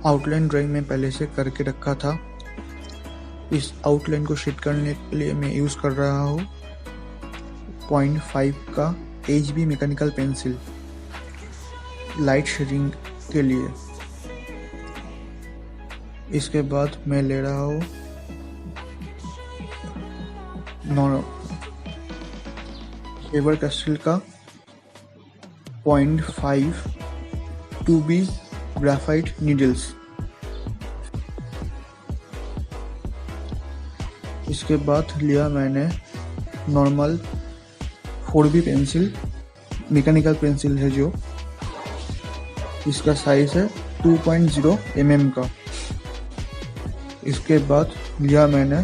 Outline drawing में पहले से करके रखा था। इस आउटलाइन को शेड करने के लिए मैं यूज़ कर रहा हूँ 0.5 का HB mechanical pencil light shading के लिए। इसके बाद मैं ले रहा हूँ फेबर कैस्टल का 0.5 2B ग्राफाइट नीडल्स। इसके बाद लिया मैंने normal 4B pencil, mechanical pencil है जो, इसका साइज है 2.0 mm का। इसके बाद लिया मैंने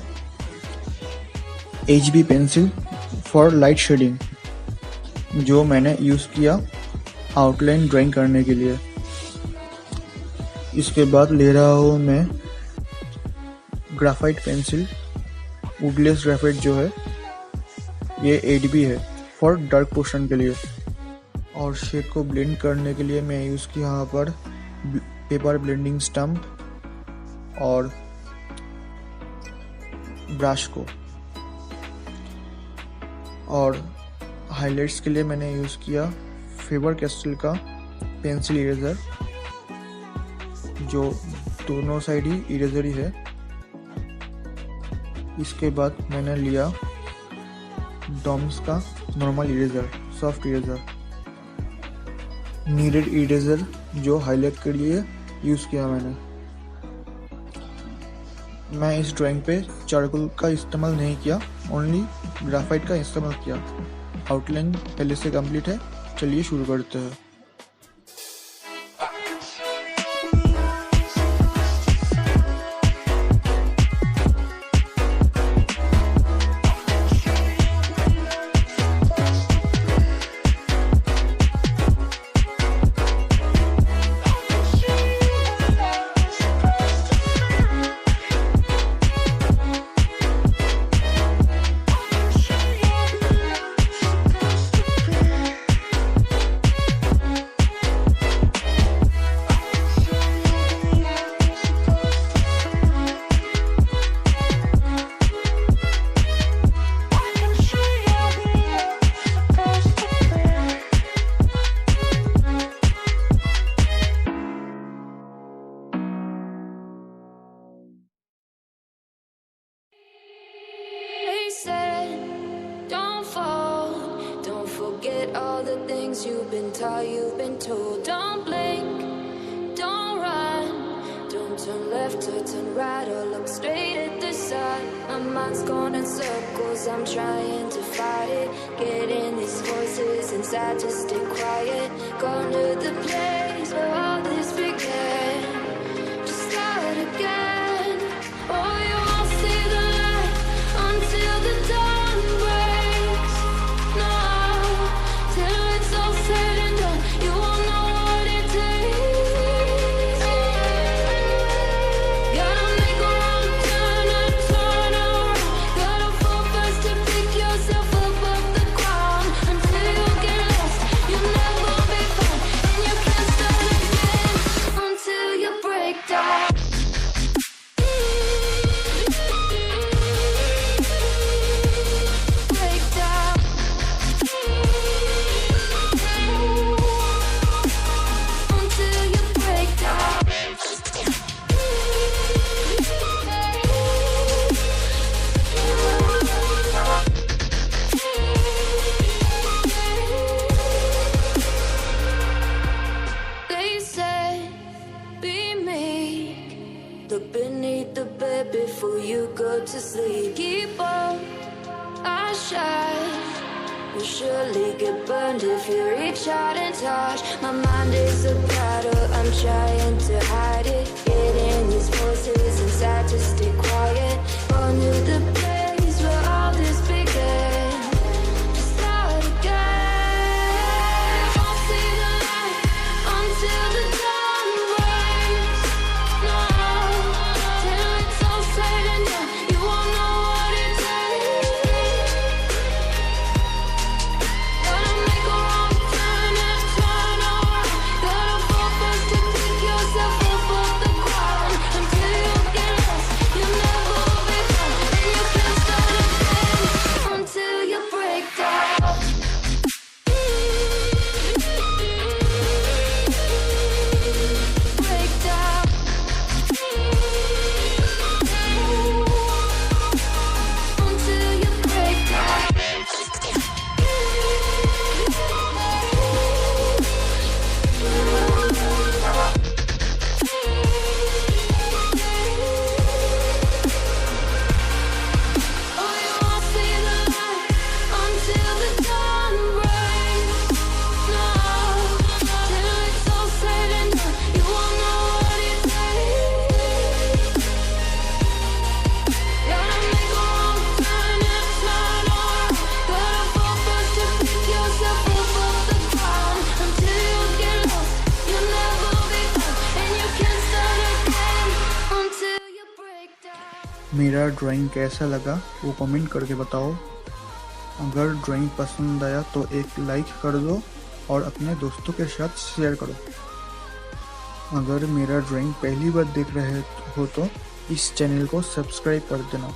HB pencil for light shading जो मैंने यूज़ किया आउटलाइन ड्राइंग करने के लिए। इसके बाद ले रहा हूँ मैं ग्राफाइट पेंसिल, वुडलेस ग्राफाइट जो है, ये 8B है फॉर डार्क पोर्शन के लिए। और शेड को ब्लेंड करने के लिए मैं यूज़ किया यहाँ पर पेपर ब्लेंडिंग स्टम्प और ब्रश को। और हाइलाइट्स के लिए मैंने यूज़ किया फेबर कैस्टल का पेंसिल इरेजर जो दोनों साइड ही इरेजर ही है। इसके बाद मैंने लिया डॉम्स का normal eraser, soft eraser, needed eraser जो हाईलाइट के लिए यूज़ किया मैंने। मैं इस ड्राइंग पे चारकोल का इस्तेमाल नहीं किया, ओनली ग्राफाइट का इस्तेमाल किया। आउटलाइन पहले से कंप्लीट है, चलिए शुरू करते हैं। All the things you've been taught, you've been told. Don't blink, don't run, don't turn left or turn right or look straight at the sun. My mind's going in circles, I'm trying to fight it. Getting these voices inside to stay quiet. Going to the place where all this began. Just start again. Oh, you won't see the light until the dawn breaks. No, till it's all said and done, you won't know what it takes. Gotta make a wrong turn and turn around. Gotta fall fast to pick yourself up off the ground. Until you get lost, you'll never be found. And you can't start again until you break down. Break down. Until you break down. They say, be meek. Look beneath the bed before you go to sleep. Keep on, I shine. You'll surely get burned if you reach out and touch. My mind is a battle, I'm trying to hide it. Getting these voices inside to stay quiet. On to the place where all this began. Just start again. Won't see the light until the dawn breaks. No, till it's all said and done, you won't know what it takes. Gotta make a wrong turn and turn around. Gotta fall fast to pick yourself up off the ground. मेरा drawing कैसा लगा वो comment करके बताओ। अगर drawing पसंद आया तो एक लाइक कर दो और अपने दोस्तों के साथ शेयर करो। अगर मेरा ड्राइंग पहली बार देख रहे हो तो इस चैनल को सब्सक्राइब कर देना।